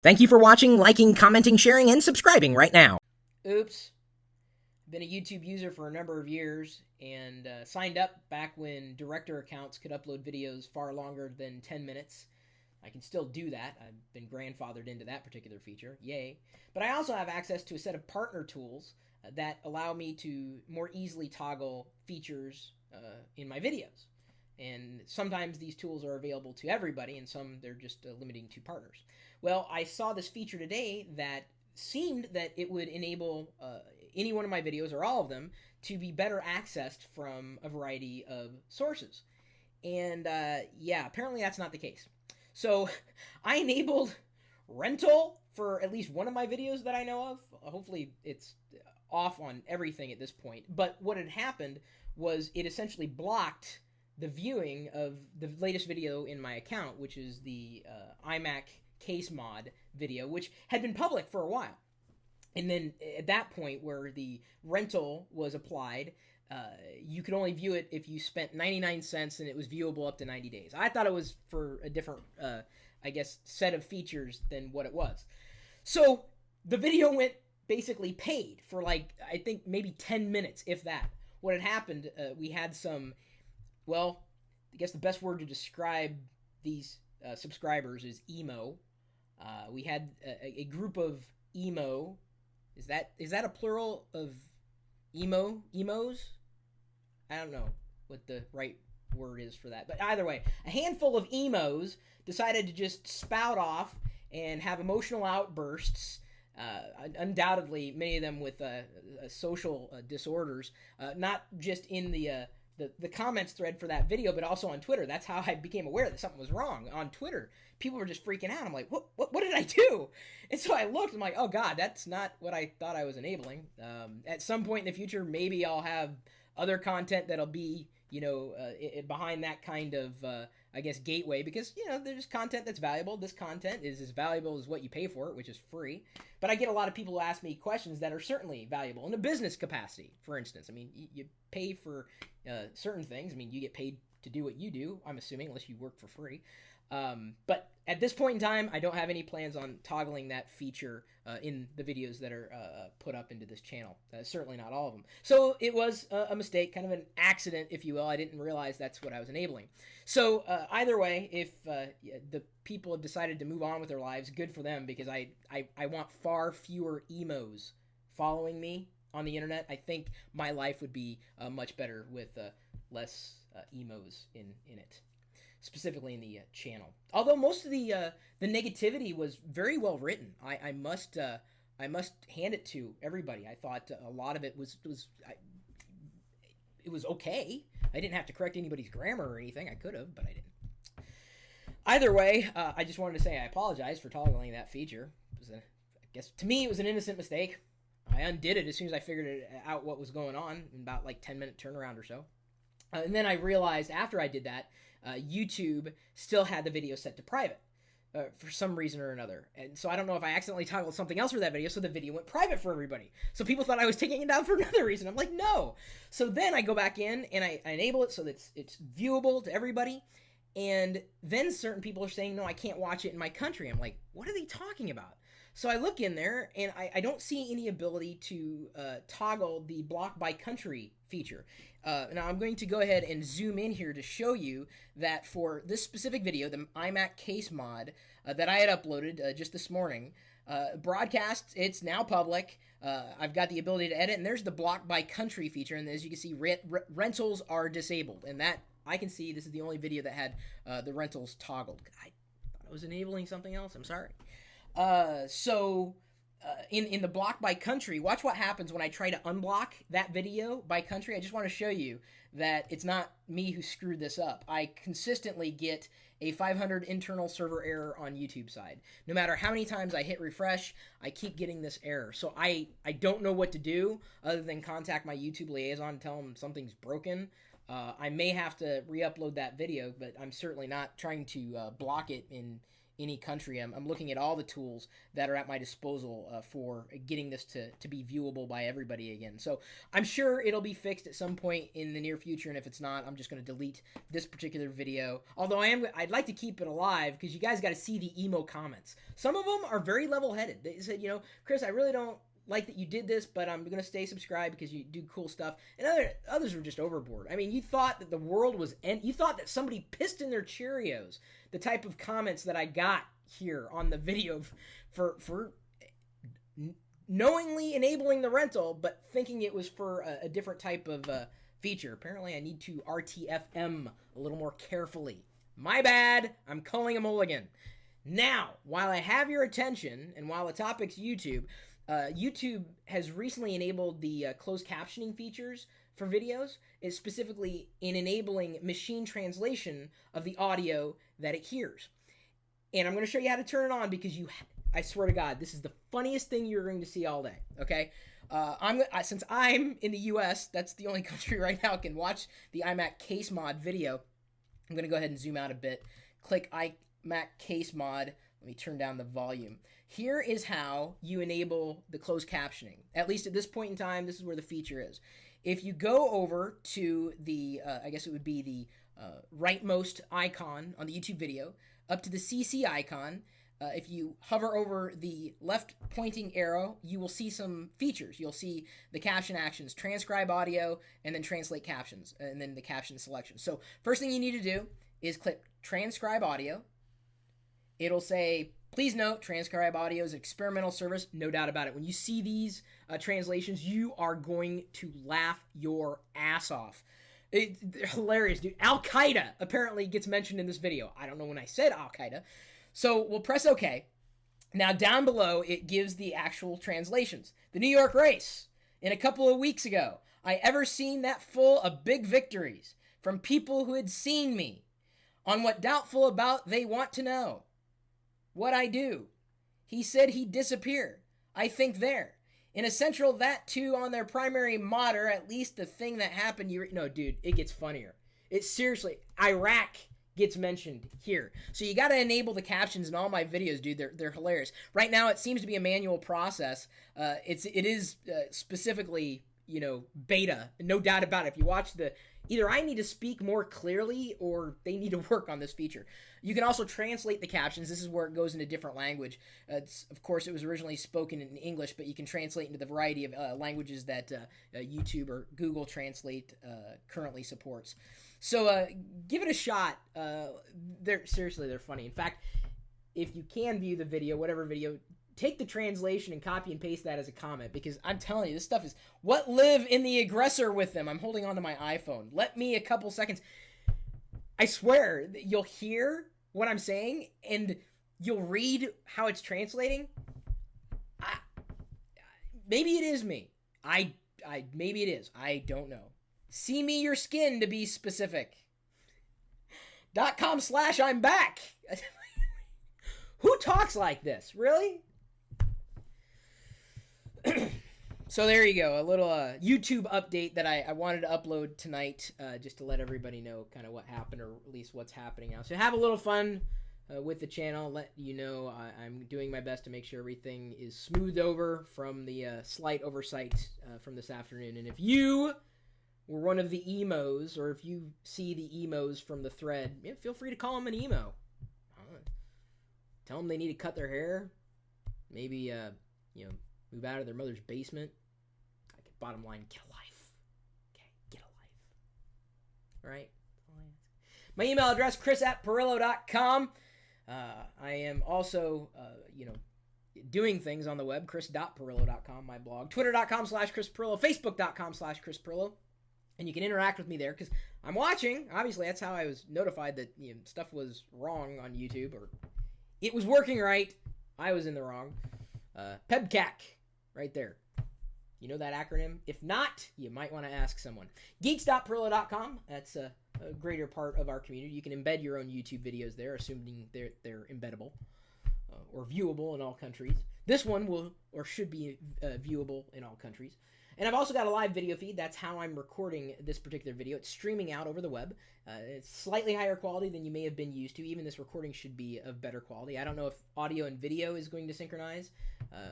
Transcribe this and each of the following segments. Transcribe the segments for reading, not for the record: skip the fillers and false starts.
Thank you for watching, liking, commenting, sharing, and subscribing right now. Oops. Been a YouTube user for a number of years and signed up back when director accounts could upload videos far longer than 10 minutes. I can still do that. I've been grandfathered into that particular feature. Yay. But I also have access to a set of partner tools that allow me to more easily toggle features in my videos. And sometimes these tools are available to everybody, and some they're just limiting to partners. Well, I saw this feature today that seemed that it would enable any one of my videos, or all of them, to be better accessed from a variety of sources. And yeah, apparently that's not the case. So I enabled rental for at least one of my videos that I know of. Hopefully it's off on everything at this point. But what had happened was it essentially blocked the viewing of the latest video in my account, which is the iMac case mod video, which had been public for a while. And then at that point where the rental was applied, you could only view it if you spent 99 cents and it was viewable up to 90 days. I thought it was for a different, I guess, set of features than what it was. So the video went basically paid for like, I think maybe 10 minutes, if that. What had happened, we had some, well, I guess the best word to describe these subscribers is emo. We had a group of emo. Is that a plural of emos? I don't know what the right word is for that. But either way, a handful of emos decided to just spout off and have emotional outbursts. Undoubtedly, many of them with social disorders, not just in the comments thread for that video, but also on Twitter. That's how I became aware that something was wrong. On Twitter, people were just freaking out. I'm like, what did I do? And so I looked, I'm like, oh God, that's not what I thought I was enabling. At some point in the future, maybe I'll have other content that'll be, behind that kind of, I guess, gateway, because, there's content that's valuable. This content is as valuable as what you pay for it, which is free. But I get a lot of people who ask me questions that are certainly valuable in a business capacity, for instance. I mean, you pay for certain things. I mean, you get paid to do what you do, I'm assuming, unless you work for free. But at this point in time, I don't have any plans on toggling that feature in the videos that are put up into this channel. Certainly not all of them. So it was a mistake, kind of an accident, if you will. I didn't realize that's what I was enabling. So either way, if the people have decided to move on with their lives, good for them, because I want far fewer emos following me on the internet. I think my life would be much better with less emos in it, specifically in the channel. Although most of the negativity was very well written. I must hand it to everybody. I thought a lot of it it was okay. I didn't have to correct anybody's grammar or anything. I could have, but I didn't. Either way, I just wanted to say I apologize for toggling that feature. I guess to me it was an innocent mistake. I undid it as soon as I figured out what was going on, in about like 10-minute turnaround or so. And then I realized after I did that, YouTube still had the video set to private for some reason or another. And so I don't know if I accidentally toggled something else for that video, so the video went private for everybody. So people thought I was taking it down for another reason. I'm like, no. So then I go back in and I enable it so that it's viewable to everybody. And then certain people are saying, no, I can't watch it in my country. I'm like, what are they talking about? So I look in there, and I don't see any ability to toggle the block by country feature. Now I'm going to go ahead and zoom in here to show you that for this specific video, the iMac case mod that I had uploaded just this morning, broadcast, it's now public. I've got the ability to edit, and there's the block by country feature, and as you can see, rentals are disabled, and that I can see this is the only video that had the rentals toggled. I thought I was enabling something else. I'm sorry. In the block by country, watch what happens when I try to unblock that video by country. I just want to show you that it's not me who screwed this up. I consistently get a 500 internal server error on YouTube side. No matter how many times I hit refresh, I keep getting this error. So I don't know what to do other than contact my YouTube liaison and tell them something's broken. I may have to re-upload that video, but I'm certainly not trying to block it in any country. I'm looking at all the tools that are at my disposal for getting this to be viewable by everybody again. So I'm sure it'll be fixed at some point in the near future, and if it's not, I'm just going to delete this particular video. Although I'd like to keep it alive because you guys got to see the emo comments. Some of them are very level-headed. They said, Chris, I really don't like that you did this, but I'm going to stay subscribed because you do cool stuff. And others were just overboard. I mean, you thought that the world was you thought that somebody pissed in their Cheerios. The type of comments that I got here on the video for knowingly enabling the rental, but thinking it was for a different type of feature. Apparently, I need to RTFM a little more carefully. My bad. I'm calling a mulligan. Now, while I have your attention, and while the topic's YouTube, YouTube has recently enabled the closed captioning features for videos, is specifically in enabling machine translation of the audio that it hears. And I'm going to show you how to turn it on because I swear to God, this is the funniest thing you're going to see all day, okay? Since I'm in the US, that's the only country right now can watch the iMac case mod video. I'm going to go ahead and zoom out a bit. Click iMac case mod. Let me turn down the volume. Here is how you enable the closed captioning. At least at this point in time, this is where the feature is. If you go over to the, I guess it would be the rightmost icon on the YouTube video, up to the CC icon, if you hover over the left pointing arrow, you will see some features. You'll see the caption actions, transcribe audio, and then translate captions, and then the caption selection. So first thing you need to do is click transcribe audio. It'll say, please note, transcribe audio is an experimental service. No doubt about it. When you see these translations, you are going to laugh your ass off. They're hilarious, dude. Al-Qaeda apparently gets mentioned in this video. I don't know when I said Al-Qaeda. So we'll press OK. Now down below, it gives the actual translations. The New York race. In a couple of weeks ago, I ever seen that full of big victories from people who had seen me. On what doubtful about they want to know. What I do. He said he'd disappear. I think there. In a central that too on their primary monitor, at least the thing that happened. No, dude, it gets funnier. It's seriously, Iraq gets mentioned here. So you got to enable the captions in all my videos, dude. They're hilarious. Right now, it seems to be a manual process. It is specifically, beta. No doubt about it. If you watch either I need to speak more clearly or they need to work on this feature. You can also translate the captions. This is where it goes into different language. Of course, it was originally spoken in English, but you can translate into the variety of languages that YouTube or Google Translate currently supports. So give it a shot. They're funny. In fact, if you can view the video, whatever video, take the translation and copy and paste that as a comment, because I'm telling you, this stuff is what live in the aggressor with them. I'm holding onto my iPhone. Let me a couple seconds. I swear you'll hear what I'm saying and you'll read how it's translating. Maybe it is me. Maybe it is. I don't know. See me your skin to be specific. .com/I'm back. Who talks like this? Really? So there you go, a little YouTube update that I wanted to upload tonight, just to let everybody know kind of what happened, or at least what's happening now. So have a little fun with the channel. Let you know I'm doing my best to make sure everything is smoothed over from the slight oversight from this afternoon. And if you were one of the emos, or if you see the emos from the thread, feel free to call them an emo. Tell them they need to cut their hair. Maybe, move out of their mother's basement. Bottom line, get a life. Okay, get a life. All right? My email address, chris@pirillo.com. I am also, doing things on the web, chris.pirillo.com, my blog. Twitter.com/ChrisPirillo. Facebook.com/ChrisPirillo. And you can interact with me there because I'm watching. Obviously, that's how I was notified that stuff was wrong on YouTube, or it was working right. I was in the wrong. PEBCAC, right there. You know that acronym? If not, you might want to ask someone. Geeks.pirillo.com. That's a greater part of our community. You can embed your own YouTube videos there, assuming they're embeddable or viewable in all countries. This one will or should be viewable in all countries. And I've also got a live video feed. That's how I'm recording this particular video. It's streaming out over the web. It's slightly higher quality than you may have been used to. Even this recording should be of better quality. I don't know if audio and video is going to synchronize.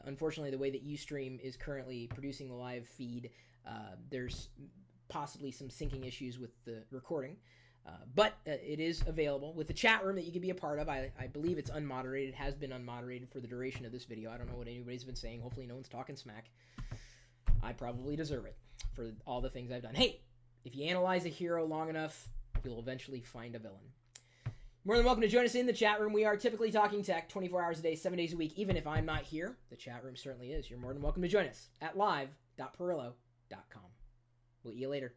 Unfortunately, the way that Ustream is currently producing the live feed, there's possibly some syncing issues with the recording. But it is available with the chat room that you can be a part of. I believe it's unmoderated. It has been unmoderated for the duration of this video. I don't know what anybody's been saying. Hopefully no one's talking smack. I probably deserve it for all the things I've done. Hey, if you analyze a hero long enough, you'll eventually find a villain. More than welcome to join us in the chat room. We are typically talking tech 24 hours a day, 7 days a week. Even if I'm not here, the chat room certainly is. You're more than welcome to join us at live.pirillo.com. We'll see you later.